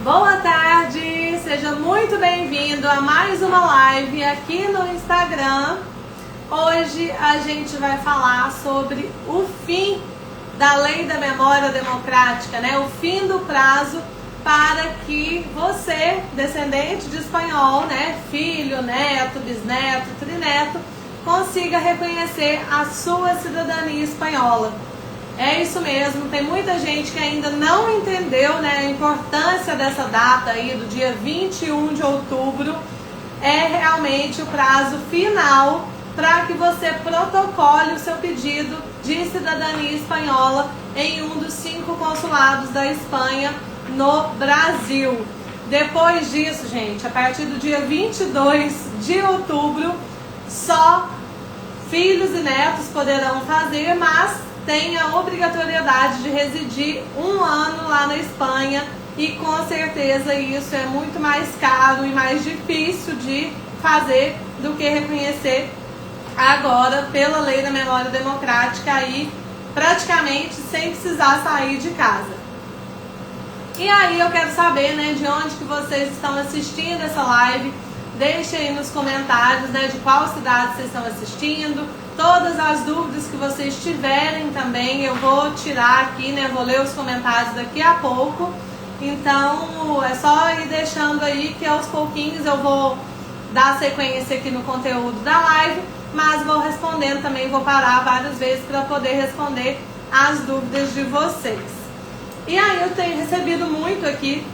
Boa tarde, seja muito bem-vindo a mais uma live aqui no Instagram. Hoje a gente vai falar sobre o fim da Lei da Memória Democrática, né? O fim do prazo para que você, descendente de espanhol, né? Filho, neto, bisneto, trineto, consiga reconhecer a sua cidadania espanhola. É isso mesmo, tem muita gente que ainda não entendeu, né, a importância dessa data aí, do dia 21 de outubro. É realmente o prazo final para que você protocole o seu pedido de cidadania espanhola em um dos 5 consulados da Espanha no Brasil. Depois disso, gente, a partir do dia 22 de outubro, só filhos e netos poderão fazer, mas tem a obrigatoriedade de residir 1 ano lá na Espanha, e com certeza isso é muito mais caro e mais difícil de fazer do que reconhecer agora pela Lei da Memória Democrática, aí praticamente sem precisar sair de casa. E aí eu quero saber, né, de onde que vocês estão assistindo essa live. Deixe aí nos comentários, né, de qual cidade vocês estão assistindo. Todas as dúvidas que vocês tiverem também eu vou tirar aqui, né? Vou ler os comentários daqui a pouco. Então é só ir deixando aí que aos pouquinhos eu vou dar sequência aqui no conteúdo da live, mas vou respondendo também, vou parar várias vezes para poder responder as dúvidas de vocês. E aí eu tenho recebido muito aqui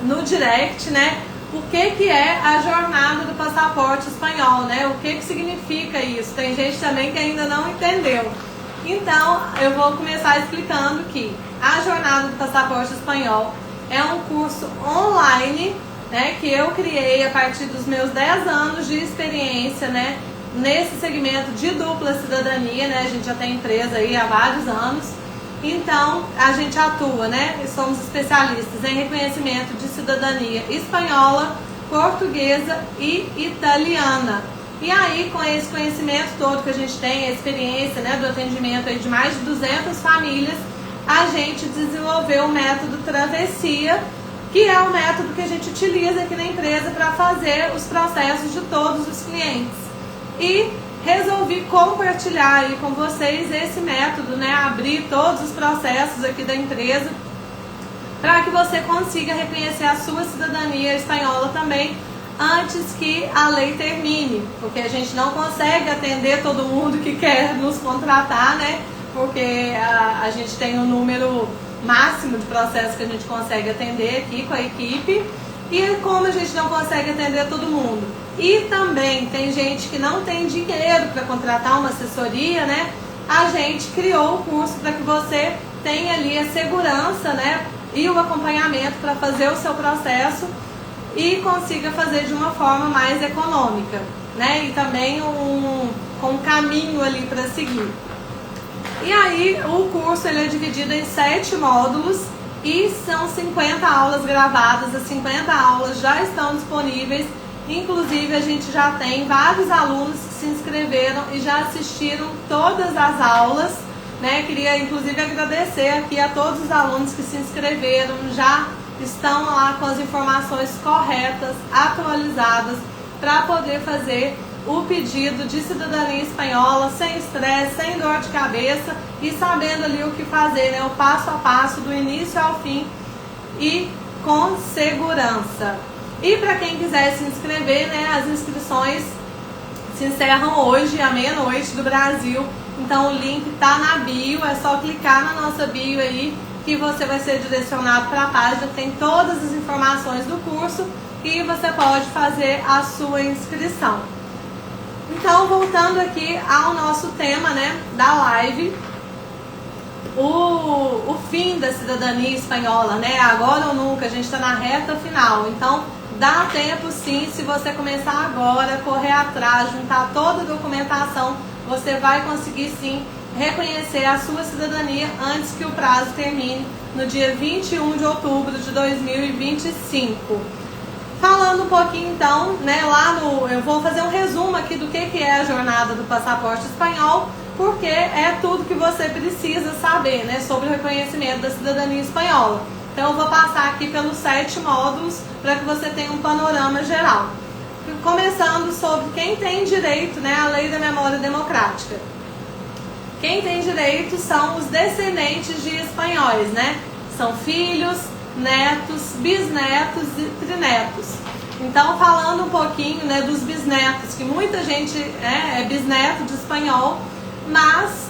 no direct, né? O que é a jornada do passaporte espanhol, né? O que significa isso? Tem gente também que ainda não entendeu. Então, eu vou começar explicando que a jornada do passaporte espanhol é um curso online, né? Que eu criei a partir dos meus 10 anos de experiência, né? Nesse segmento de dupla cidadania, né? A gente já tem empresa aí há vários anos. Então, a gente atua, né? Somos especialistas em reconhecimento de cidadania espanhola, portuguesa e italiana. E aí, com esse conhecimento todo que a gente tem, a experiência, né, do atendimento aí de mais de 200 famílias, a gente desenvolveu o método Travessia, que é o método que a gente utiliza aqui na empresa para fazer os processos de todos os clientes. E resolvi compartilhar aí com vocês esse método, né? Abrir todos os processos aqui da empresa para que você consiga reconhecer a sua cidadania espanhola também antes que a lei termine, porque a gente não consegue atender todo mundo que quer nos contratar, né? Porque a gente tem um número máximo de processos que a gente consegue atender aqui com a equipe, e como a gente não consegue atender todo mundo e também tem gente que não tem dinheiro para contratar uma assessoria, né? A gente criou o curso para que você tenha ali a segurança, né? E o acompanhamento para fazer o seu processo e consiga fazer de uma forma mais econômica, né? E também com um caminho ali para seguir. E aí o curso ele é dividido em 7 módulos e são 50 aulas gravadas. As 50 aulas já estão disponíveis. Inclusive a gente já tem vários alunos que se inscreveram e já assistiram todas as aulas, né? Queria inclusive agradecer aqui a todos os alunos que se inscreveram, já estão lá com as informações corretas, atualizadas, para poder fazer o pedido de cidadania espanhola sem estresse, sem dor de cabeça e sabendo ali o que fazer, né? O passo a passo, do início ao fim e com segurança. E para quem quiser se inscrever, né, as inscrições se encerram hoje à meia-noite do Brasil. Então o link tá na bio, é só clicar na nossa bio aí que você vai ser direcionado para a página que tem todas as informações do curso e você pode fazer a sua inscrição. Então, voltando aqui ao nosso tema, né, da live, o fim da cidadania espanhola, né, agora ou nunca, a gente está na reta final. Então dá tempo sim, se você começar agora, correr atrás, juntar toda a documentação, você vai conseguir sim reconhecer a sua cidadania antes que o prazo termine no dia 21 de outubro de 2025. Falando um pouquinho então, né, eu vou fazer um resumo aqui do que é a jornada do passaporte espanhol, porque é tudo que você precisa saber, né, sobre o reconhecimento da cidadania espanhola. Então eu vou passar aqui pelos 7 módulos para que você tenha um panorama geral. Começando sobre quem tem direito, né, à lei da memória democrática. Quem tem direito são os descendentes de espanhóis, né? São filhos, netos, bisnetos e trinetos. Então, falando um pouquinho, né, dos bisnetos, que muita gente é bisneto de espanhol, mas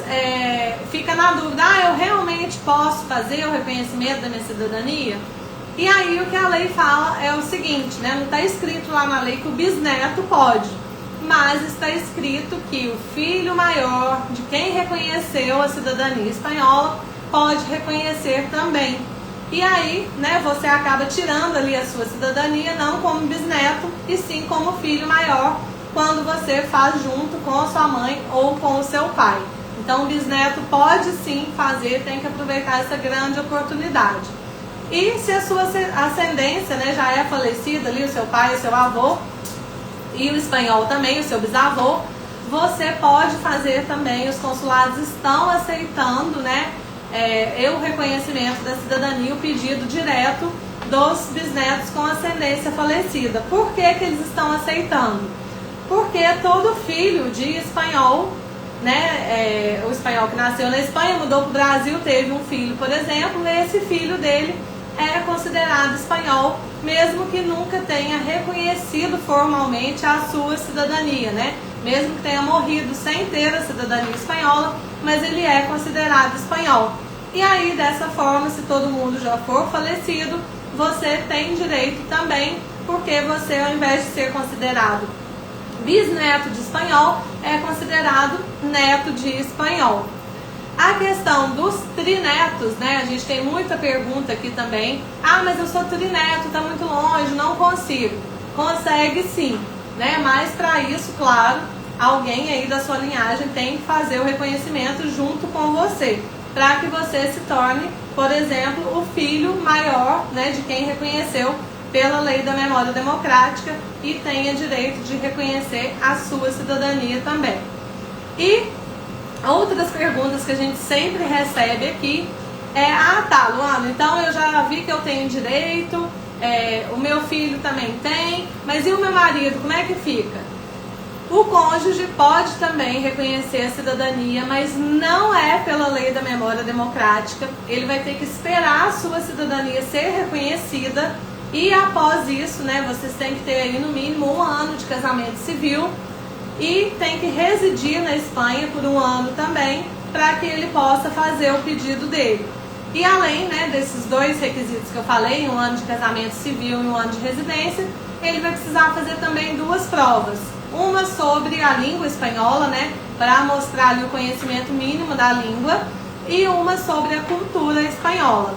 fica na dúvida, eu realmente posso fazer o reconhecimento da minha cidadania? E aí o que a lei fala é o seguinte, né, não está escrito lá na lei que o bisneto pode, mas está escrito que o filho maior de quem reconheceu a cidadania espanhola pode reconhecer também. E aí, né, você acaba tirando ali a sua cidadania, não como bisneto, e sim como filho maior, quando você faz junto com a sua mãe ou com o seu pai. Então, o bisneto pode sim fazer, tem que aproveitar essa grande oportunidade. E se a sua ascendência, né, já é falecida ali, o seu pai, o seu avô, e o espanhol também, o seu bisavô, você pode fazer também, os consulados estão aceitando, né, o reconhecimento da cidadania, o pedido direto dos bisnetos com ascendência falecida. Por que que eles estão aceitando? Porque todo filho de espanhol, né, o espanhol que nasceu na Espanha, mudou para o Brasil, teve um filho, por exemplo, e esse filho dele é considerado espanhol, mesmo que nunca tenha reconhecido formalmente a sua cidadania, né? Mesmo que tenha morrido sem ter a cidadania espanhola, mas ele é considerado espanhol. E aí, dessa forma, se todo mundo já for falecido, você tem direito também, porque você, ao invés de ser considerado bisneto de espanhol, é considerado neto de espanhol. A questão dos trinetos, né? A gente tem muita pergunta aqui também. Mas eu sou trineto, tá muito longe, não consigo. Consegue sim, né? Mas para isso, claro, alguém aí da sua linhagem tem que fazer o reconhecimento junto com você, para que você se torne, por exemplo, o filho maior, né, de quem reconheceu pela lei da memória democrática e tenha direito de reconhecer a sua cidadania também. E outras perguntas que a gente sempre recebe aqui tá, Luana, então eu já vi que eu tenho direito, o meu filho também tem, mas e o meu marido, como é que fica? O cônjuge pode também reconhecer a cidadania, mas não é pela lei da memória democrática. Ele vai ter que esperar a sua cidadania ser reconhecida e após isso, né, vocês têm que ter aí no mínimo 1 ano de casamento civil e tem que residir na Espanha por 1 ano também, para que ele possa fazer o pedido dele. E além, né, desses 2 requisitos que eu falei, 1 ano de casamento civil e 1 ano de residência, ele vai precisar fazer também 2 provas. Uma sobre a língua espanhola, né, para mostrar ali o conhecimento mínimo da língua, e uma sobre a cultura espanhola.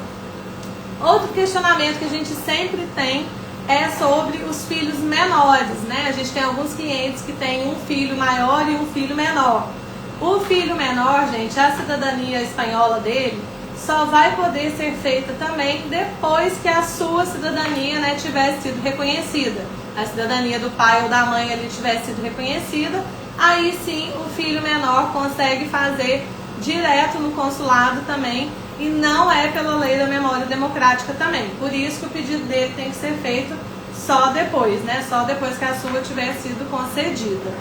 Outro questionamento que a gente sempre tem é sobre os filhos menores, né? A gente tem alguns clientes que têm um filho maior e um filho menor. O filho menor, gente, a cidadania espanhola dele só vai poder ser feita também depois que a sua cidadania, né, tiver sido reconhecida. A cidadania do pai ou da mãe ali tiver sido reconhecida, aí sim o filho menor consegue fazer direto no consulado também, e não é pela lei da memória democrática também. Por isso que o pedido dele tem que ser feito só depois, né? Só depois que a sua tiver sido concedida.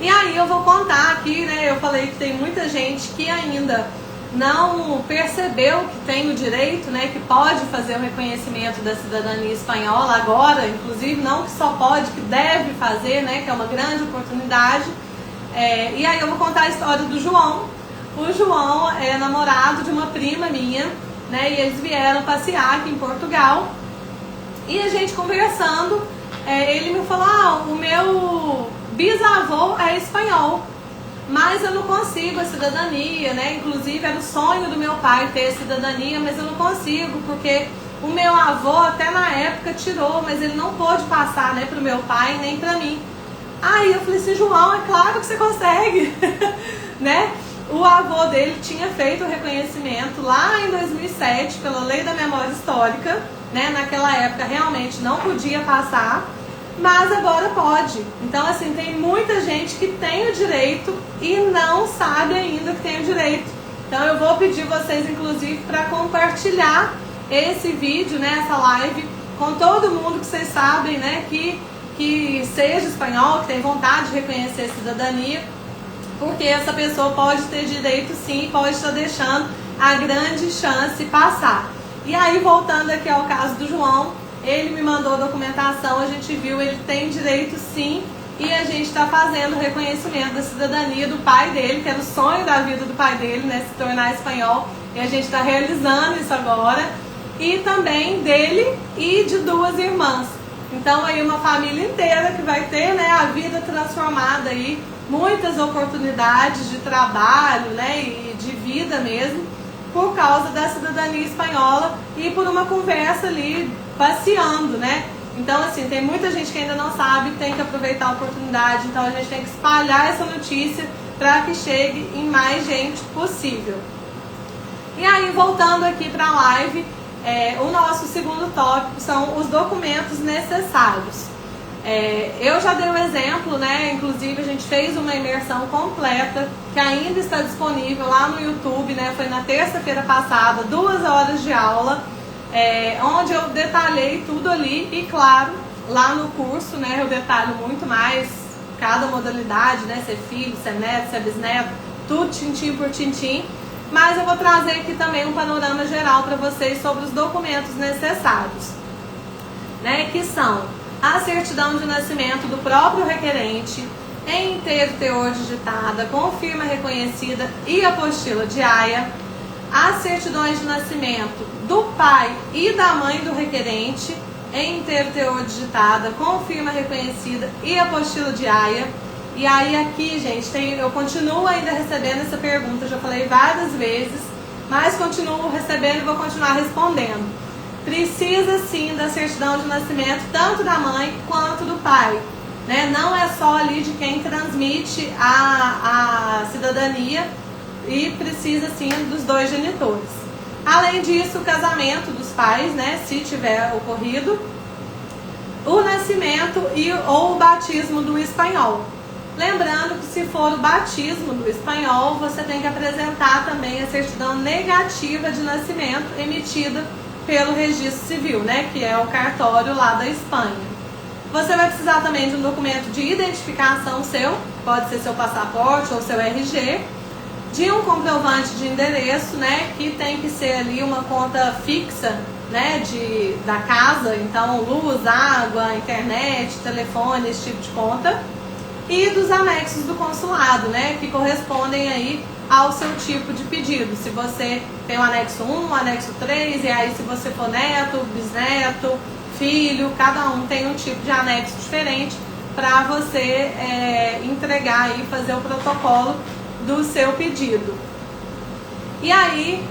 E aí eu vou contar aqui, né? Eu falei que tem muita gente que ainda não percebeu que tem o direito, né? Que pode fazer o reconhecimento da cidadania espanhola agora, inclusive não que só pode, que deve fazer, né? Que é uma grande oportunidade. E aí eu vou contar a história do João. O João é namorado de uma prima minha, né? E eles vieram passear aqui em Portugal. E a gente conversando, ele me falou, o meu bisavô é espanhol, mas eu não consigo a cidadania, né? Inclusive era o sonho do meu pai ter a cidadania, mas eu não consigo, porque o meu avô até na época tirou, mas ele não pôde passar, né, para o meu pai nem para mim. Aí eu falei assim, João, é claro que você consegue, né? O avô dele tinha feito o reconhecimento lá em 2007 pela lei da memória histórica, né? Naquela época realmente não podia passar, mas agora pode. Então assim, tem muita gente que tem o direito e não sabe ainda que tem o direito. Então eu vou pedir vocês inclusive para compartilhar esse vídeo, né, essa live, com todo mundo que vocês sabem, né, que seja espanhol, que tem vontade de reconhecer a cidadania, porque essa pessoa pode ter direito sim, pode estar deixando a grande chance passar. E aí, voltando aqui ao caso do João, ele me mandou documentação, a gente viu, ele tem direito sim, e a gente está fazendo o reconhecimento da cidadania do pai dele, que era o sonho da vida do pai dele, né, se tornar espanhol, e a gente está realizando isso agora, e também dele e de 2 irmãs. Então aí uma família inteira que vai ter, né, a vida transformada aí, muitas oportunidades de trabalho, né, e de vida mesmo, por causa da cidadania espanhola e por uma conversa ali, passeando, né. Então assim, tem muita gente que ainda não sabe, tem que aproveitar a oportunidade, então a gente tem que espalhar essa notícia para que chegue em mais gente possível. E aí, voltando aqui para a live, o nosso segundo tópico são os documentos necessários. Eu já dei o exemplo, né? Inclusive a gente fez uma imersão completa que ainda está disponível lá no YouTube, né? Foi na terça-feira passada, 2 horas de aula, onde eu detalhei tudo ali e, claro, lá no curso, né? Eu detalho muito mais cada modalidade, né? Se é filho, se é neto, se é bisneto, tudo tintim por tintim. Mas eu vou trazer aqui também um panorama geral para vocês sobre os documentos necessários, né, que são a certidão de nascimento do próprio requerente, em inteiro teor digitada, com firma reconhecida e apostila diária, as certidões de nascimento do pai e da mãe do requerente, em inteiro teor digitada, com firma reconhecida e apostila diária. E aí aqui, gente, eu continuo ainda recebendo essa pergunta, já falei várias vezes, mas continuo recebendo e vou continuar respondendo. Precisa sim da certidão de nascimento, tanto da mãe quanto do pai, né? Não é só ali de quem transmite a cidadania, e precisa sim dos 2 genitores. Além disso, o casamento dos pais, né, se tiver ocorrido, o nascimento ou o batismo do espanhol. Lembrando que se for o batismo do espanhol, você tem que apresentar também a certidão negativa de nascimento emitida pelo registro civil, né, que é o cartório lá da Espanha. Você vai precisar também de um documento de identificação seu, pode ser seu passaporte ou seu RG, de um comprovante de endereço, né, que tem que ser ali uma conta fixa, né, da casa, então luz, água, internet, telefone, esse tipo de conta. E dos anexos do consulado, né, que correspondem aí ao seu tipo de pedido. Se você tem o anexo 1, o anexo 3, e aí se você for neto, bisneto, filho, cada um tem um tipo de anexo diferente para você entregar e fazer o protocolo do seu pedido. E aí,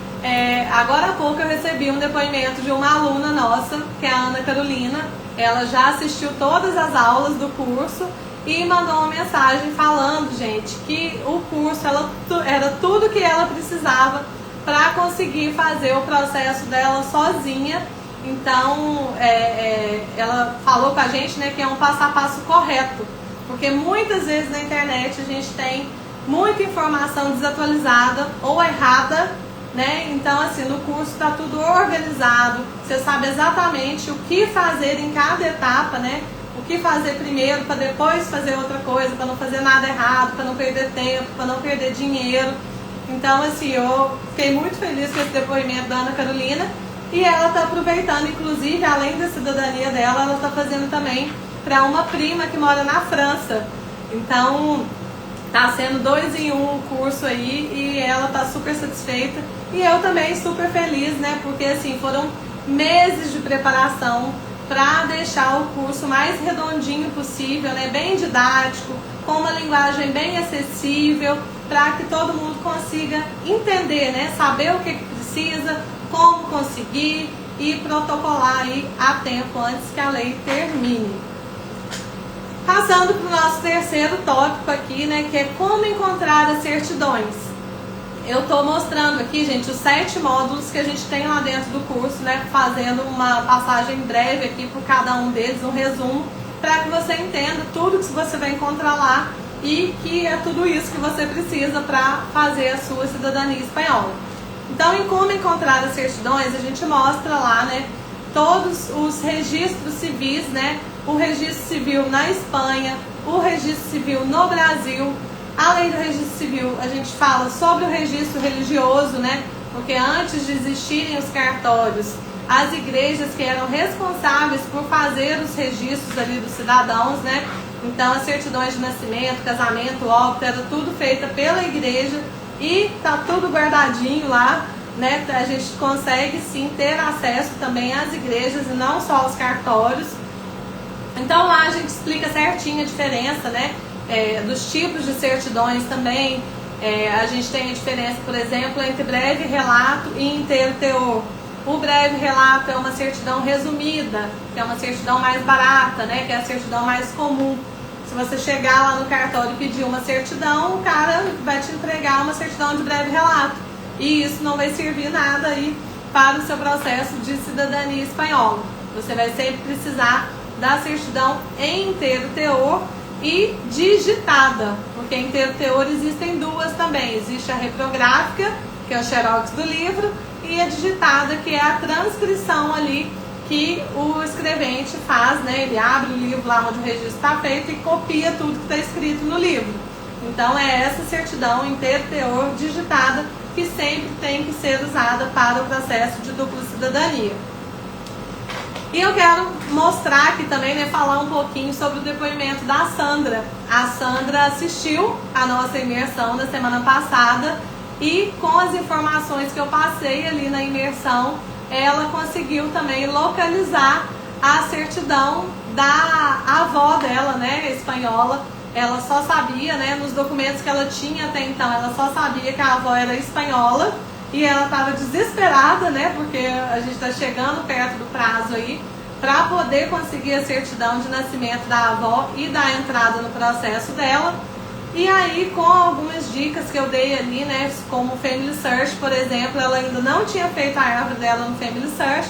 agora há pouco eu recebi um depoimento de uma aluna nossa, que é a Ana Carolina. Ela já assistiu todas as aulas do curso e mandou uma mensagem falando, gente, que o curso era tudo que ela precisava para conseguir fazer o processo dela sozinha. Então, ela falou com a gente, né, que é um passo a passo correto, porque muitas vezes na internet a gente tem muita informação desatualizada ou errada, né? Então, assim, no curso está tudo organizado, você sabe exatamente o que fazer em cada etapa, né? O que fazer primeiro para depois fazer outra coisa, para não fazer nada errado, para não perder tempo, para não perder dinheiro. Então, assim, eu fiquei muito feliz com esse depoimento da Ana Carolina, e ela está aproveitando, inclusive, além da cidadania dela, ela está fazendo também para uma prima que mora na França. Então, tá sendo 2 em 1 o curso aí, e ela tá super satisfeita. E eu também super feliz, né? Porque, assim, foram meses de preparação para deixar o curso mais redondinho possível, né? Bem didático, com uma linguagem bem acessível, para que todo mundo consiga entender, né? Saber o que precisa, como conseguir e protocolar aí a tempo antes que a lei termine. Passando para o nosso terceiro tópico aqui, né, que é como encontrar as certidões. Eu estou mostrando aqui, gente, os 7 módulos que a gente tem lá dentro do curso, né, fazendo uma passagem breve aqui por cada um deles, um resumo, para que você entenda tudo que você vai encontrar lá e que é tudo isso que você precisa para fazer a sua cidadania espanhola. Então, em como encontrar as certidões, a gente mostra lá, né, todos os registros civis, né, o registro civil na Espanha, o registro civil no Brasil. Além do registro civil, a gente fala sobre o registro religioso, né, porque antes de existirem os cartórios, as igrejas que eram responsáveis por fazer os registros ali dos cidadãos, né, então as certidões de nascimento, casamento, óbito, era tudo feita pela igreja e tá tudo guardadinho lá, né, a gente consegue sim ter acesso também às igrejas e não só aos cartórios. Então lá a gente explica certinho a diferença, né, dos tipos de certidões também. A gente tem a diferença, por exemplo, entre breve relato e inteiro teor. O breve relato é uma certidão resumida, que é uma certidão mais barata, né, que é a certidão mais comum. Se você chegar lá no cartório e pedir uma certidão, o cara vai te entregar uma certidão de breve relato. E isso não vai servir nada aí para o seu processo de cidadania espanhola. Você vai sempre precisar da certidão em inteiro teor e digitada, porque em inteiro teor existem duas também. Existe a reprográfica, que é o xerox do livro, e a digitada, que é a transcrição ali que o escrevente faz, né? Ele abre o livro lá onde o registro está feito e copia tudo que está escrito no livro. Então é essa certidão inteiro teor digitada que sempre tem que ser usada para o processo de dupla cidadania. E eu quero mostrar aqui também, né, falar um pouquinho sobre o depoimento da Sandra. A Sandra assistiu a nossa imersão da semana passada e com as informações que eu passei ali na imersão, ela conseguiu também localizar a certidão da avó dela, né, espanhola. Ela só sabia, né, nos documentos que ela tinha até então, ela só sabia que a avó era espanhola. E ela estava desesperada, né, porque a gente está chegando perto do prazo aí, para poder conseguir a certidão de nascimento da avó e dar entrada no processo dela. E aí, com algumas dicas que eu dei ali, né, como o Family Search, por exemplo, ela ainda não tinha feito a árvore dela no Family Search,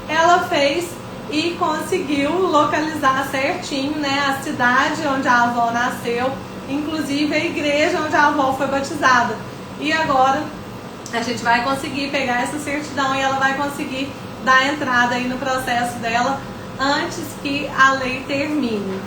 ela fez e conseguiu localizar certinho, né, a cidade onde a avó nasceu, inclusive a igreja onde a avó foi batizada. E agora a gente vai conseguir pegar essa certidão e ela vai conseguir dar entrada aí no processo dela antes que a lei termine.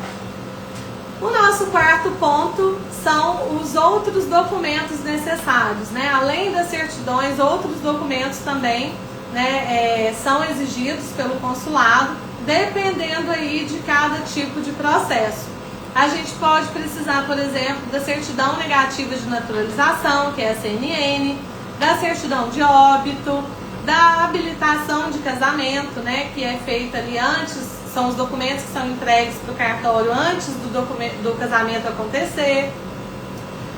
O nosso quarto ponto são os outros documentos necessários, né? Além das certidões, outros documentos também, né, são exigidos pelo consulado, dependendo aí de cada tipo de processo. A gente pode precisar, por exemplo, da certidão negativa de naturalização, que é a CNN, da certidão de óbito, da habilitação de casamento, né, que é feita ali antes, são os documentos que são entregues para o cartório antes do casamento acontecer.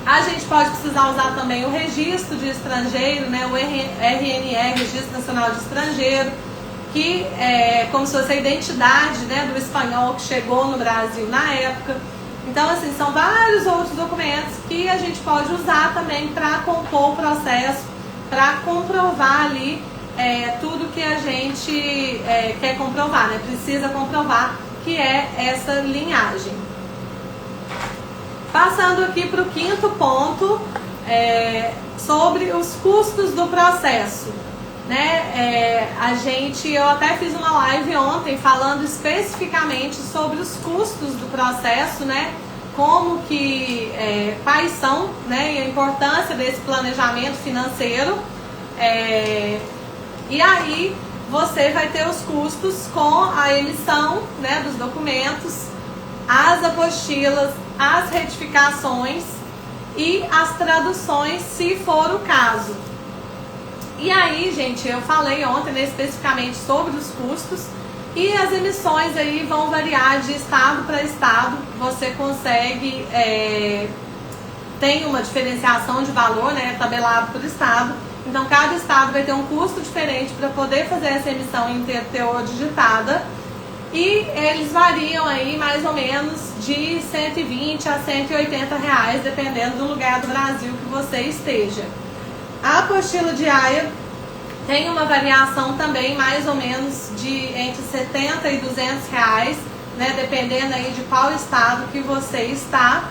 A gente pode precisar usar também o registro de estrangeiro, né, o RNR, Registro Nacional de Estrangeiro, que é como se fosse a identidade, né, do espanhol que chegou no Brasil na época. Então, assim, são vários outros documentos que a gente pode usar também para compor o processo, para comprovar ali tudo que a gente quer comprovar, né? Precisa comprovar que é essa linhagem. Passando aqui para o quinto ponto, sobre os custos do processo, né? Eu até fiz uma live ontem falando especificamente sobre os custos do processo, né? Como que, quais são, né? E a importância desse planejamento financeiro. E aí você vai ter os custos com a emissão, né, dos documentos, as apostilas, as retificações e as traduções, se for o caso. E aí, gente, eu falei ontem, né, especificamente sobre os custos, e as emissões aí vão variar de estado para estado. Você consegue, tem uma diferenciação de valor, né, tabelado por estado. Então, cada estado vai ter um custo diferente para poder fazer essa emissão em teor digitada. E eles variam aí mais ou menos de 120 a 180 reais, dependendo do lugar do Brasil que você esteja. A apostila diária tem uma variação também mais ou menos de entre 70 e 200 reais, né, dependendo aí de qual estado que você está.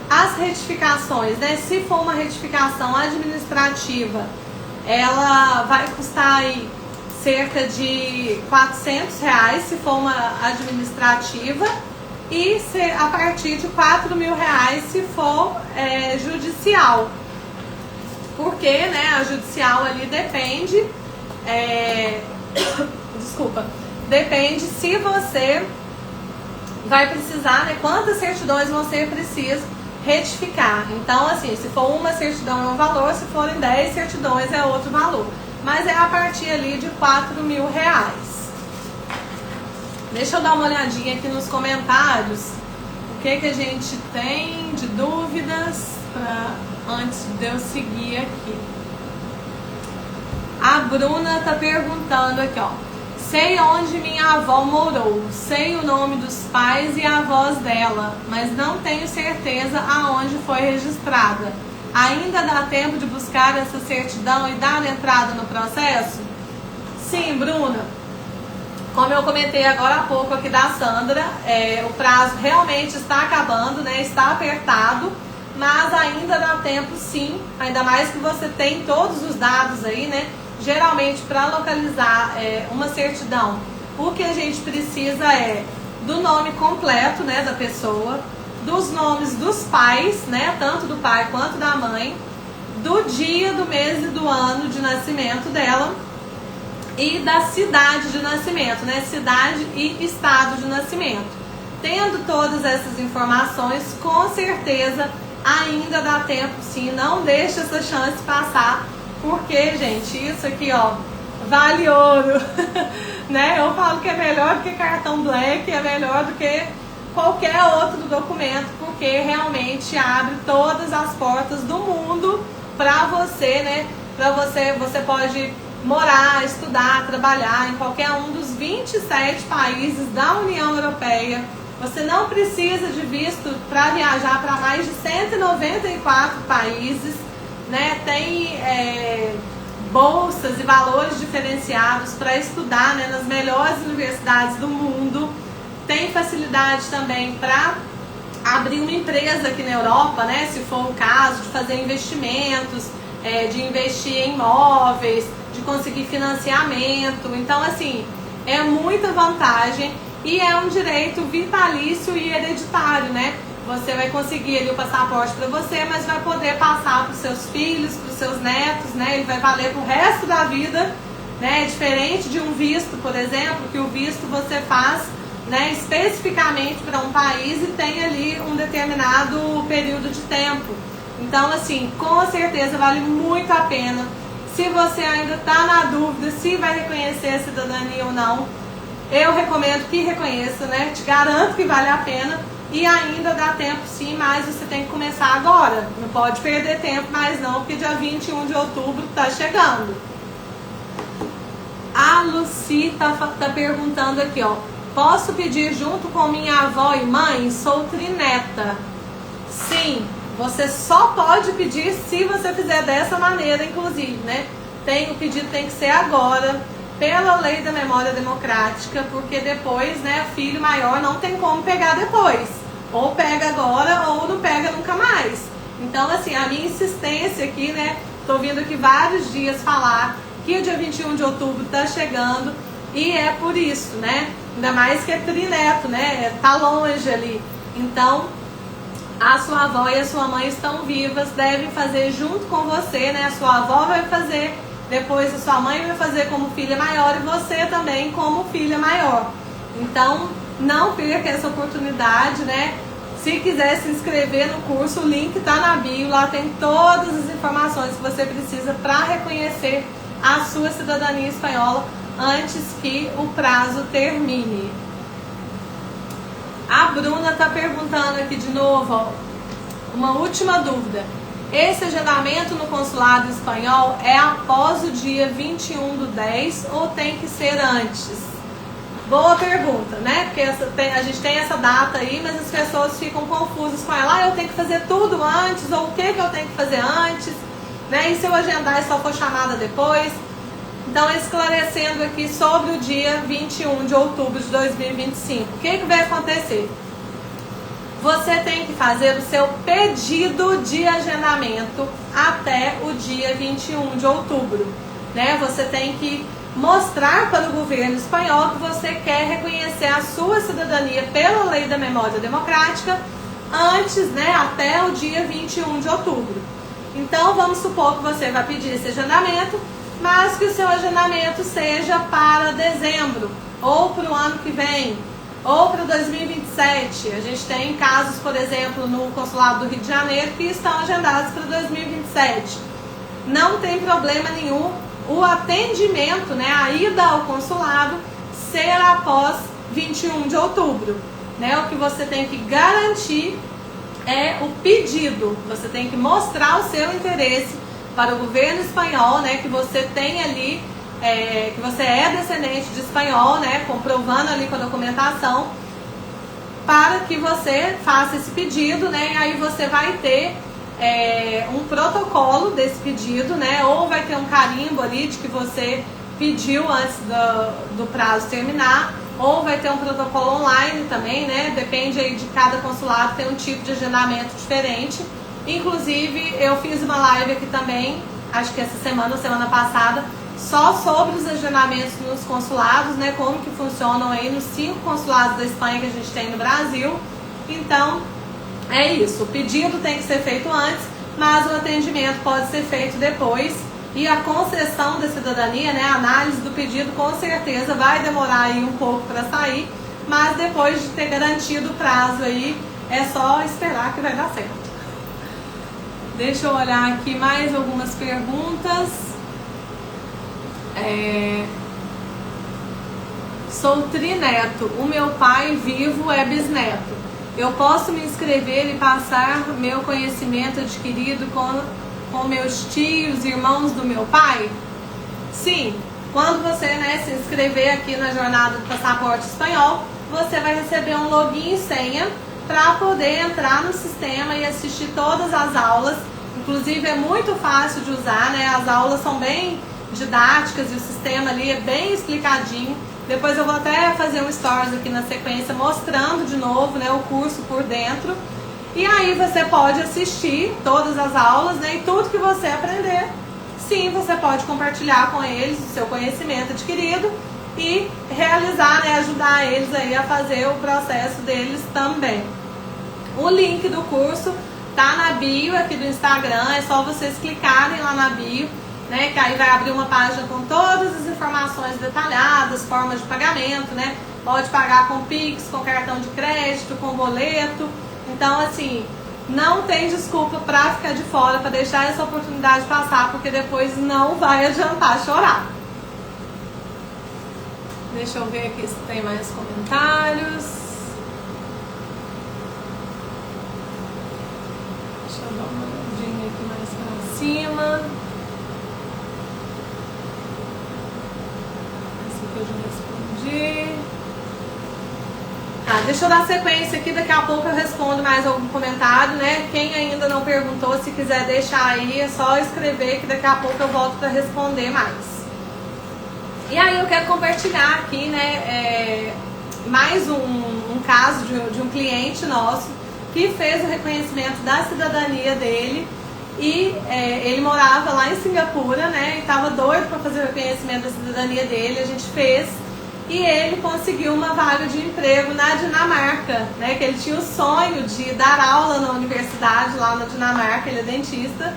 As retificações, né, se for uma retificação administrativa, ela vai custar aí cerca de R$400 se for uma administrativa e a partir de R$4.000 se for judicial. Porque, né, a judicial ali depende, depende se você vai precisar, né, quantas certidões você precisa retificar. Então, assim, se for uma certidão é um valor, se forem 10 certidões é outro valor. Mas é a partir ali de R$4.000. Deixa eu dar uma olhadinha aqui nos comentários. O que a gente tem de dúvidas antes de eu seguir aqui. A Bruna tá perguntando aqui, ó. Sei onde minha avó morou, sei o nome dos pais e avós dela, mas não tenho certeza aonde foi registrada. Ainda dá tempo de buscar essa certidão e dar entrada no processo? Sim, Bruna. Como eu comentei agora há pouco aqui da Sandra, o prazo realmente está acabando, né? Está apertado, mas ainda dá tempo sim, ainda mais que você tem todos os dados aí, né? Geralmente, para localizar uma certidão, o que a gente precisa é do nome completo, né, da pessoa, dos nomes dos pais, né, tanto do pai quanto da mãe, do dia, do mês e do ano de nascimento dela e da cidade de nascimento, né, cidade e estado de nascimento. Tendo todas essas informações, com certeza ainda dá tempo sim, não deixe essa chance passar. Porque, gente, isso aqui, ó, vale ouro, né? Eu falo que é melhor do que cartão black, é melhor do que qualquer outro documento, porque realmente abre todas as portas do mundo pra você, né? Pra você pode morar, estudar, trabalhar em qualquer um dos 27 países da União Europeia. Você não precisa de visto para viajar para mais de 194 países. Né, tem bolsas e valores diferenciados para estudar, né, nas melhores universidades do mundo. Tem facilidade também para abrir uma empresa aqui na Europa, né, se for o caso, de fazer investimentos, de investir em imóveis, de conseguir financiamento. Então, assim, é muita vantagem e é um direito vitalício e hereditário, né? Você vai conseguir ali o passaporte para você, mas vai poder passar para os seus filhos, para os seus netos, né? Ele vai valer para o resto da vida, né? Diferente de um visto, por exemplo, que o visto você faz, né, especificamente para um país e tem ali um determinado período de tempo. Então, assim, com certeza vale muito a pena. Se você ainda está na dúvida se vai reconhecer a cidadania ou não, eu recomendo que reconheça, né? Te garanto que vale a pena. E ainda dá tempo sim, mas você tem que começar agora. Não pode perder tempo mais não, porque dia 21 de outubro tá chegando. A Lucy tá perguntando aqui, ó. Posso pedir junto com minha avó e mãe? Sou trineta. Sim, você só pode pedir se você fizer dessa maneira, inclusive, né? O pedido tem que ser agora, pela lei da memória democrática, porque depois, né, filho maior não tem como pegar depois. Ou pega agora ou não pega nunca mais. Então, assim, a minha insistência aqui, né, tô vindo aqui vários dias falar que o dia 21 de outubro tá chegando e é por isso, né? Ainda mais que é trineto, né? Tá longe ali. Então, a sua avó e a sua mãe estão vivas, devem fazer junto com você, né? A sua avó vai fazer, depois a sua mãe vai fazer como filha maior e você também como filha maior. Então, não perca essa oportunidade, né? Se quiser se inscrever no curso, o link tá na bio, lá tem todas as informações que você precisa para reconhecer a sua cidadania espanhola antes que o prazo termine. A Bruna tá perguntando aqui de novo, ó, uma última dúvida. Esse agendamento no consulado espanhol é após o dia 21/10 ou tem que ser antes? Boa pergunta, né? Porque a gente tem essa data aí, mas as pessoas ficam confusas com ela. Ah, eu tenho que fazer tudo antes, ou o que eu tenho que fazer antes, né? E se eu agendar e só for chamada depois? Então, esclarecendo aqui sobre o dia 21 de outubro de 2025. O que vai acontecer? você tem que fazer o seu pedido de agendamento até o dia 21 de outubro, né? Você tem que mostrar para o governo espanhol que você quer reconhecer a sua cidadania pela lei da memória democrática antes, né, até o dia 21 de outubro. Então, vamos supor que você vai pedir esse agendamento, mas que o seu agendamento seja para dezembro, ou para o ano que vem, ou para 2027. A gente tem casos, por exemplo, no Consulado do Rio de Janeiro, que estão agendados para 2027. Não tem problema nenhum o atendimento, né, a ida ao consulado ser após 21 de outubro. Né? O que você tem que garantir é o pedido. Você tem que mostrar o seu interesse para o governo espanhol, né, que você tem ali, que você é descendente de espanhol, né, comprovando ali com a documentação, para que você faça esse pedido, né, e aí você vai ter um protocolo desse pedido, né, ou vai ter um carimbo ali de que você pediu antes do prazo terminar, ou vai ter um protocolo online também, né, depende aí de cada consulado, tem um tipo de agendamento diferente. Inclusive, eu fiz uma live aqui também, acho que essa semana ou semana passada, só sobre os agendamentos nos consulados, né, como que funcionam aí nos 5 consulados da Espanha que a gente tem no Brasil. Então, é isso, o pedido tem que ser feito antes, mas o atendimento pode ser feito depois. E a concessão da cidadania, né, a análise do pedido, com certeza vai demorar aí um pouco para sair, mas depois de ter garantido o prazo aí, é só esperar que vai dar certo. Deixa eu olhar aqui mais algumas perguntas. Sou trineto, o meu pai vivo é bisneto. Eu posso me inscrever e passar meu conhecimento adquirido com meus tios, irmãos do meu pai? Sim, quando você, né, se inscrever aqui na jornada do passaporte espanhol, você vai receber um login e senha para poder entrar no sistema e assistir todas as aulas. Inclusive é muito fácil de usar, né? As aulas são bem didáticas e o sistema ali é bem explicadinho. Depois eu vou até fazer um stories aqui na sequência mostrando de novo, né, o curso por dentro. E aí você pode assistir todas as aulas, né, e tudo que você aprender, sim, você pode compartilhar com eles o seu conhecimento adquirido e realizar, né, ajudar eles aí a fazer o processo deles também. O link do curso tá na bio aqui do Instagram, é só vocês clicarem lá na bio, né, que aí vai abrir uma página com todas as informações detalhadas, formas de pagamento, né, pode pagar com Pix, com cartão de crédito, com boleto. Então, assim, não tem desculpa pra ficar de fora, pra deixar essa oportunidade passar, porque depois não vai adiantar chorar. Deixa eu ver aqui se tem mais comentários. Deixa eu dar uma olhadinha aqui mais pra cima. Esse aqui eu já respondi. Deixa eu dar sequência aqui, daqui a pouco eu respondo mais algum comentário, né? Quem ainda não perguntou, se quiser deixar aí, é só escrever que daqui a pouco eu volto para responder mais. E aí eu quero compartilhar aqui, né, mais um caso de um cliente nosso que fez o reconhecimento da cidadania dele e ele morava lá em Singapura, né? E estava doido para fazer o reconhecimento da cidadania dele, a gente fez. E ele conseguiu uma vaga de emprego na Dinamarca, né? Que ele tinha o sonho de dar aula na universidade lá na Dinamarca, ele é dentista.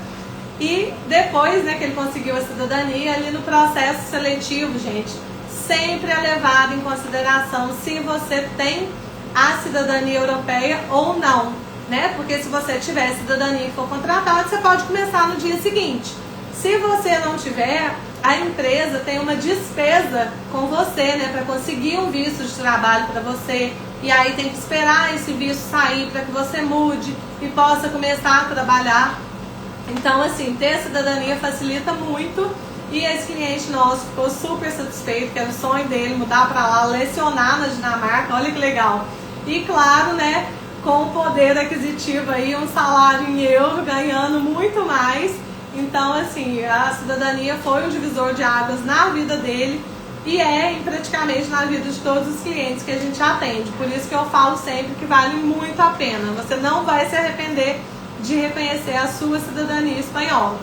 E depois, né, que ele conseguiu a cidadania, ali no processo seletivo, gente, sempre é levado em consideração se você tem a cidadania europeia ou não, né? Porque se você tiver cidadania e for contratado, você pode começar no dia seguinte. Se você não tiver, a empresa tem uma despesa com você, né, para conseguir um visto de trabalho para você, e aí tem que esperar esse visto sair para que você mude e possa começar a trabalhar. Então, assim, ter cidadania facilita muito, e esse cliente nosso ficou super satisfeito, que era o sonho dele mudar para lá, lecionar na Dinamarca, olha que legal. E claro, né, com o poder aquisitivo aí, um salário em euro, ganhando muito mais. Então, assim, a cidadania foi um divisor de águas na vida dele e praticamente na vida de todos os clientes que a gente atende. Por isso que eu falo sempre que vale muito a pena. Você não vai se arrepender de reconhecer a sua cidadania espanhola.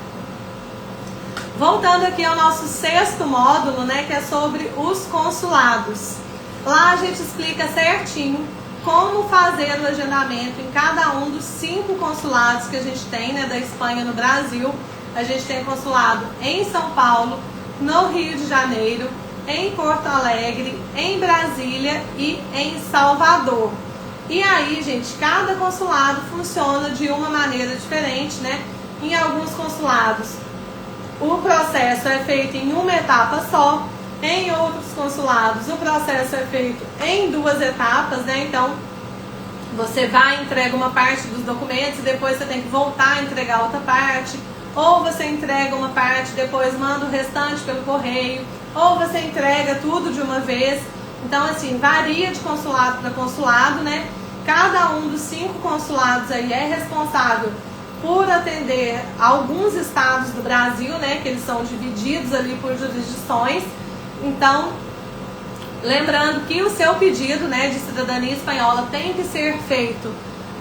Voltando aqui ao nosso 6º módulo, né, que é sobre os consulados. Lá a gente explica certinho como fazer o agendamento em cada um dos 5 consulados que a gente tem, né, da Espanha no Brasil. A gente tem consulado em São Paulo, no Rio de Janeiro, em Porto Alegre, em Brasília e em Salvador. E aí, gente, cada consulado funciona de uma maneira diferente, né? Em alguns consulados o processo é feito em uma etapa só, em outros consulados o processo é feito em 2 etapas, né? Então, você vai, entrega uma parte dos documentos e depois você tem que voltar a entregar outra parte, ou você entrega uma parte e depois manda o restante pelo correio, ou você entrega tudo de uma vez. Então, assim, varia de consulado para consulado, né? Cada um dos 5 consulados aí é responsável por atender alguns estados do Brasil, né? Que eles são divididos ali por jurisdições. Então, lembrando que o seu pedido, né, de cidadania espanhola tem que ser feito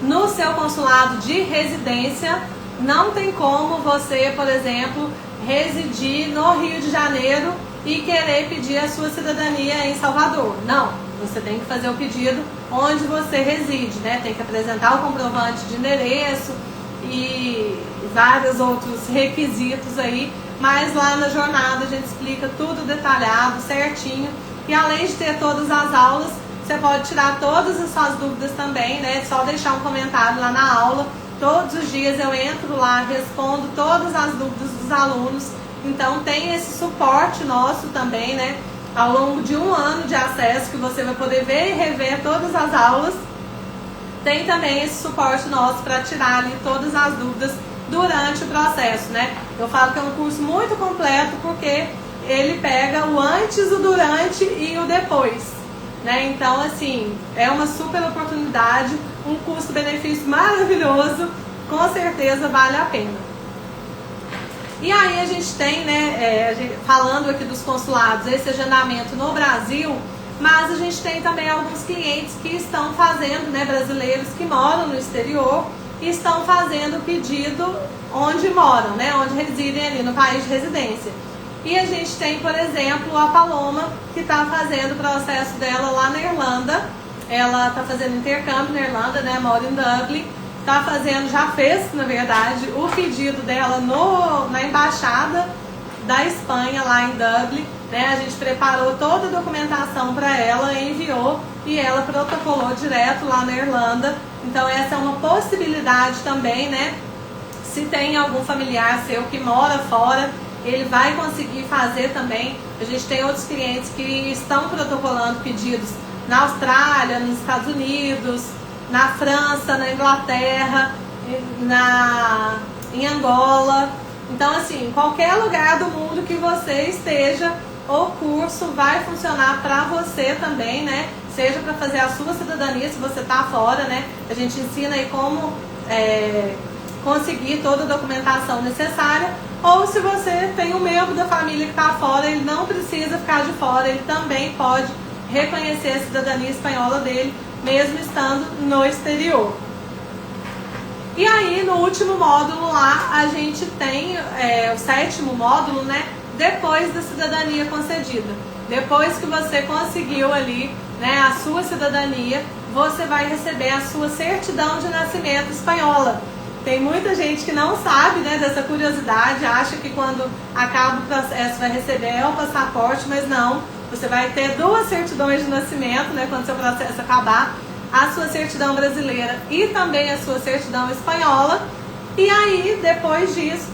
no seu consulado de residência. Não tem como você, por exemplo, residir no Rio de Janeiro e querer pedir a sua cidadania em Salvador. Não, você tem que fazer o pedido onde você reside, né? Tem que apresentar o comprovante de endereço e vários outros requisitos aí, mas lá na jornada a gente explica tudo detalhado, certinho. E além de ter todas as aulas, você pode tirar todas as suas dúvidas também, né? Só deixar um comentário lá na aula. Todos os dias eu entro lá, respondo todas as dúvidas dos alunos. Então tem esse suporte nosso também, né? Ao longo de 1 ano de acesso, que você vai poder ver e rever todas as aulas. Tem também esse suporte nosso para tirar ali todas as dúvidas durante o processo, né? Eu falo que é um curso muito completo porque ele pega o antes, o durante e o depois, né? Então, assim, é uma super oportunidade, um custo-benefício maravilhoso, com certeza vale a pena. E aí a gente tem, né, falando aqui dos consulados, esse agendamento no Brasil, mas a gente tem também alguns clientes que estão fazendo, né, brasileiros que moram no exterior e estão fazendo o pedido onde moram, né, onde residem ali no país de residência. E a gente tem, por exemplo, a Paloma, que está fazendo o processo dela lá na Irlanda. Ela está fazendo intercâmbio na Irlanda, né, mora em Dublin. Tá fazendo, já fez, na verdade, o pedido dela na embaixada da Espanha, lá em Dublin, né? A gente preparou toda a documentação para ela, enviou e ela protocolou direto lá na Irlanda. Então essa é uma possibilidade também, né? Se tem algum familiar seu que mora fora, ele vai conseguir fazer também. A gente tem outros clientes que estão protocolando pedidos na Austrália, nos Estados Unidos, na França, na Inglaterra, em Angola. Então, assim, qualquer lugar do mundo que você esteja, o curso vai funcionar para você também, né? Seja para fazer a sua cidadania, se você está fora, né? A gente ensina aí como conseguir toda a documentação necessária. Ou se você tem um membro da família que está fora, ele não precisa ficar de fora, ele também pode reconhecer a cidadania espanhola dele, mesmo estando no exterior. E aí, no último módulo lá, a gente tem o 7º módulo, né? Depois da cidadania concedida. Depois que você conseguiu ali, né, a sua cidadania, você vai receber a sua certidão de nascimento espanhola. Tem muita gente que não sabe, né, dessa curiosidade, acha que quando acaba o processo vai receber o passaporte, mas não. Você vai ter 2 certidões de nascimento, né, quando seu processo acabar, a sua certidão brasileira e também a sua certidão espanhola. E aí, depois disso,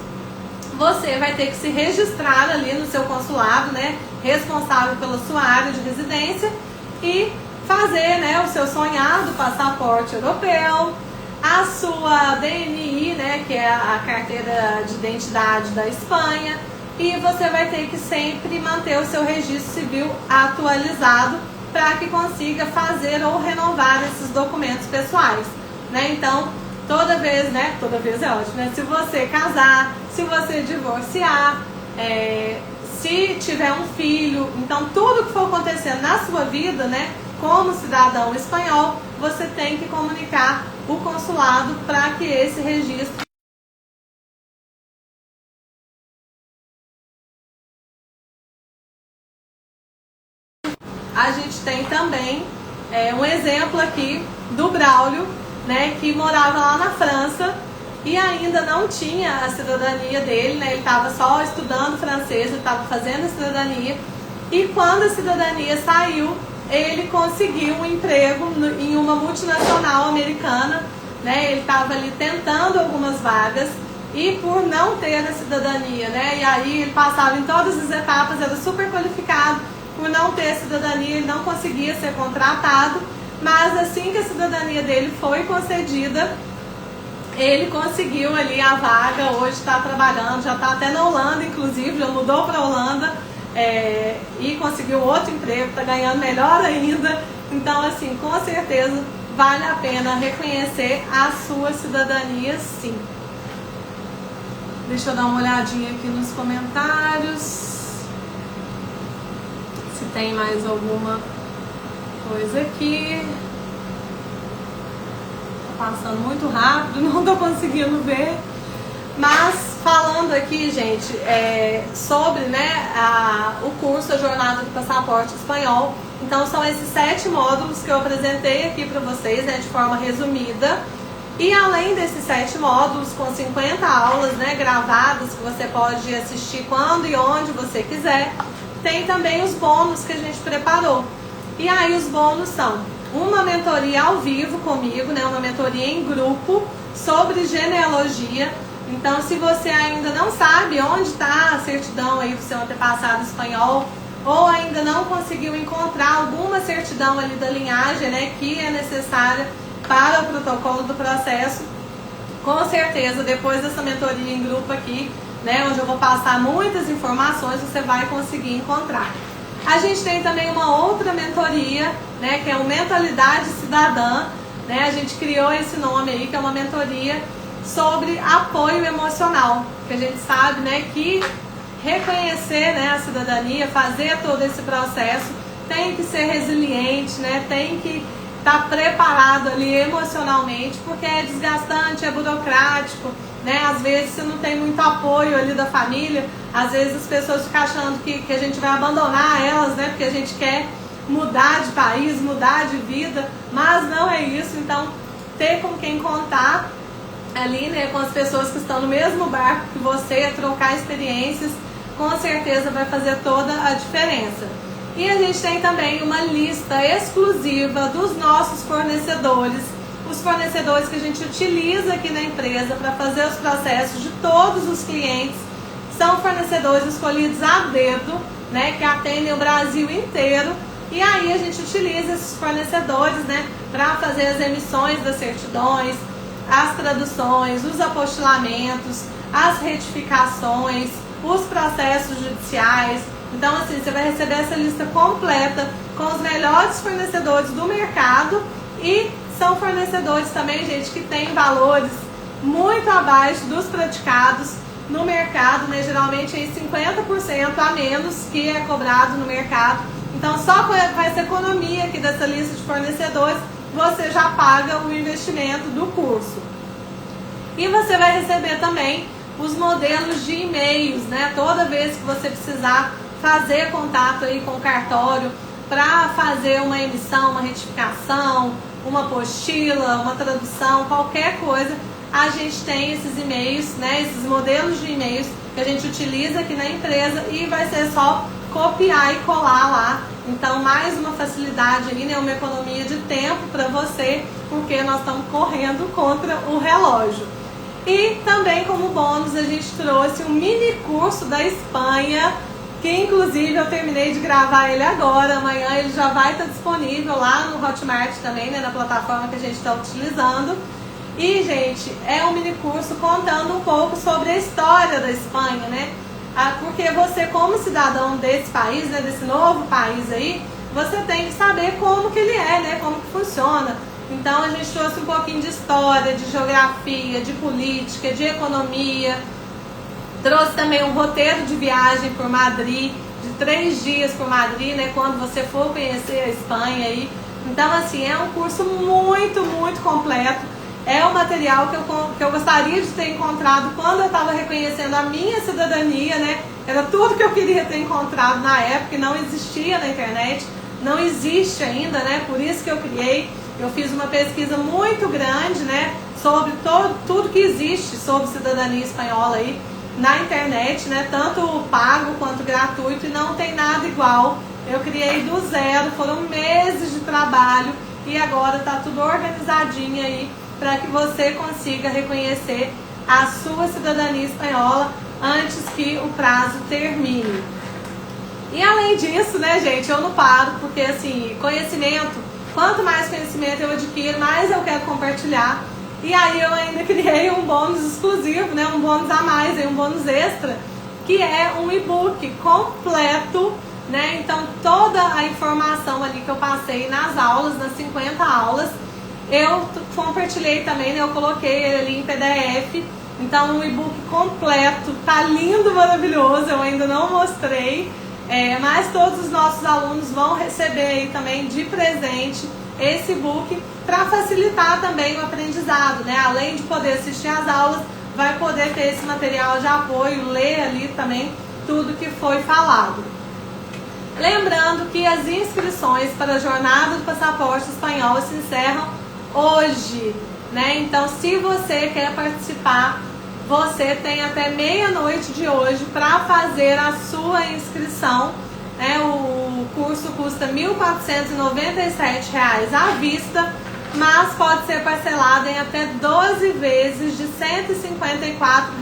você vai ter que se registrar ali no seu consulado, né, responsável pela sua área de residência e fazer, né, o seu sonhado passaporte europeu, a sua DNI, né, que é a carteira de identidade da Espanha, e você vai ter que sempre manter o seu registro civil atualizado para que consiga fazer ou renovar esses documentos pessoais, né? Então, toda vez é ótimo, né? Se você casar, se você divorciar, se tiver um filho. Então tudo que for acontecendo na sua vida, né, como cidadão espanhol, você tem que comunicar o consulado para que esse registro a gente tem também um exemplo aqui do Braulio, né, que morava lá na França e ainda não tinha a cidadania dele, né, ele estava só estudando francês, ele estava fazendo a cidadania, e quando a cidadania saiu, ele conseguiu um emprego em uma multinacional americana, né, ele estava ali tentando algumas vagas, e por não ter a cidadania, né, e aí ele passava em todas as etapas, era super qualificado, por não ter cidadania ele não conseguia ser contratado, mas assim que a cidadania dele foi concedida, ele conseguiu ali a vaga, hoje está trabalhando, já está até na Holanda, inclusive, já mudou para a Holanda e conseguiu outro emprego, está ganhando melhor ainda. Então, assim, com certeza vale a pena reconhecer a sua cidadania, sim. Deixa eu dar uma olhadinha aqui nos comentários. Se tem mais alguma coisa aqui. Tá passando muito rápido, não tô conseguindo ver. Mas falando aqui, gente, sobre, né, o curso A Jornada do Passaporte Espanhol. Então são esses 7 módulos que eu apresentei aqui para vocês, né, de forma resumida. E além desses 7 módulos, com 50 aulas, né, gravadas, que você pode assistir quando e onde você quiser, tem também os bônus que a gente preparou. E aí os bônus são uma mentoria ao vivo comigo, né, uma mentoria em grupo sobre genealogia. Então, se você ainda não sabe onde está a certidão aí do seu antepassado espanhol, ou ainda não conseguiu encontrar alguma certidão ali da linhagem, né, que é necessária para o protocolo do processo, com certeza, depois dessa mentoria em grupo aqui, né, onde eu vou passar muitas informações, você vai conseguir encontrar. A gente tem também uma outra mentoria, né, que é o Mentalidade Cidadã, né, a gente criou esse nome aí, que é uma mentoria sobre apoio emocional, que a gente sabe, né, que reconhecer, né, a cidadania, fazer todo esse processo, tem que ser resiliente, né, tem que estar preparado ali emocionalmente, porque é desgastante, é burocrático, né, às vezes você não tem muito apoio ali da família, às vezes as pessoas ficam achando que a gente vai abandonar elas, né, porque a gente quer mudar de país, mudar de vida, mas não é isso. Então, ter com quem contar ali, né, com as pessoas que estão no mesmo barco que você, trocar experiências, com certeza vai fazer toda a diferença. E a gente tem também uma lista exclusiva dos nossos fornecedores, os fornecedores que a gente utiliza aqui na empresa para fazer os processos de todos os clientes. São fornecedores escolhidos a dedo, né, que atendem o Brasil inteiro. E aí a gente utiliza esses fornecedores, né, para fazer as emissões das certidões, as traduções, os apostilamentos, as retificações, os processos judiciais. Então, assim, você vai receber essa lista completa com os melhores fornecedores do mercado, e são fornecedores também, gente, que têm valores muito abaixo dos praticados no mercado, né? Geralmente aí 50% a menos que é cobrado no mercado. Então, só com essa economia aqui dessa lista de fornecedores, você já paga o investimento do curso. E você vai receber também os modelos de e-mails, né? Toda vez que você precisar fazer contato aí com o cartório para fazer uma emissão, uma retificação, uma apostila, uma tradução, qualquer coisa, a gente tem esses e-mails, né? Esses modelos de e-mails que a gente utiliza aqui na empresa, e vai ser só copiar e colar lá. Então, mais uma facilidade aí, né? Uma economia de tempo para você, porque nós estamos correndo contra o relógio. E também, como bônus, a gente trouxe um mini curso da Espanha, que inclusive eu terminei de gravar ele agora. Amanhã ele já vai estar disponível lá no Hotmart também, né? Na plataforma que a gente está utilizando. E, gente, é um mini curso contando um pouco sobre a história da Espanha, né? Porque você, como cidadão desse país, né, desse novo país aí, você tem que saber como que ele é, né, como que funciona. Então a gente trouxe um pouquinho de história, de geografia, de política, de economia, Trouxe também um roteiro de viagem por Madrid, de 3 dias por Madrid, né? Quando você for conhecer a Espanha aí. Então, assim, é um curso muito, muito completo. É o material que eu gostaria de ter encontrado quando eu estava reconhecendo a minha cidadania, né? Era tudo que eu queria ter encontrado na época e não existia na internet. Não existe ainda, né? Por isso que eu criei. Eu fiz uma pesquisa muito grande, né? Sobre tudo que existe sobre cidadania espanhola aí na internet, né? Tanto pago quanto gratuito, e não tem nada igual. Eu criei do zero, foram meses de trabalho e agora tá tudo organizadinho aí para que você consiga reconhecer a sua cidadania espanhola antes que o prazo termine. E além disso, né, gente, eu não paro, porque assim, conhecimento, quanto mais conhecimento eu adquiro, mais eu quero compartilhar. E aí eu ainda criei um bônus exclusivo, né, um bônus a mais, um bônus extra, que é um e-book completo, né? Então toda a informação ali que eu passei nas aulas, nas 50 aulas, eu compartilhei também, né? Eu coloquei ele ali em PDF. Então um e-book completo, tá lindo, maravilhoso, eu ainda não mostrei. Mas todos os nossos alunos vão receber aí também de presente esse e-book para facilitar também o aprendizado, né? Além de poder assistir às aulas, vai poder ter esse material de apoio, ler ali também tudo que foi falado. Lembrando que as inscrições para a Jornada do Passaporte Espanhol se encerram hoje, né? Então, se você quer participar, você tem até meia-noite de hoje para fazer a sua inscrição, né? O curso custa R$ 1.497 à vista, mas pode ser parcelado em até 12 vezes de R$ 154.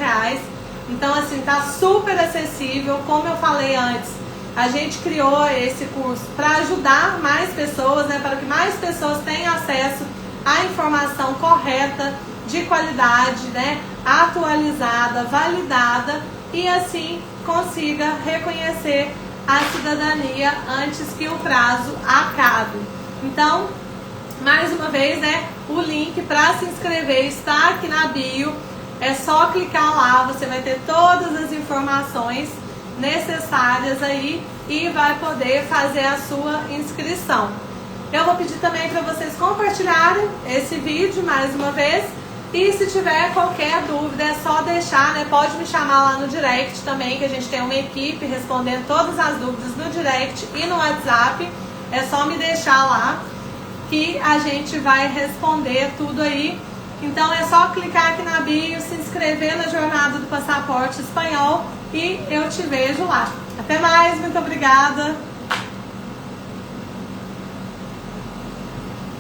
Então, assim, tá super acessível. Como eu falei antes, a gente criou esse curso para ajudar mais pessoas, né? Para que mais pessoas tenham acesso à informação correta, de qualidade, né? Atualizada, validada, e assim consiga reconhecer a cidadania antes que o prazo acabe. Então, mais uma vez, né? O link para se inscrever está aqui na bio. É só clicar lá, você vai ter todas as informações necessárias aí e vai poder fazer a sua inscrição. Eu vou pedir também para vocês compartilharem esse vídeo mais uma vez, e se tiver qualquer dúvida é só deixar, né? Pode me chamar lá no direct também, que a gente tem uma equipe respondendo todas as dúvidas no direct e no WhatsApp. É só me deixar lá que a gente vai responder tudo aí. Então é só clicar aqui na bio, se inscrever na Jornada do Passaporte Espanhol e eu te vejo lá. Até mais, muito obrigada!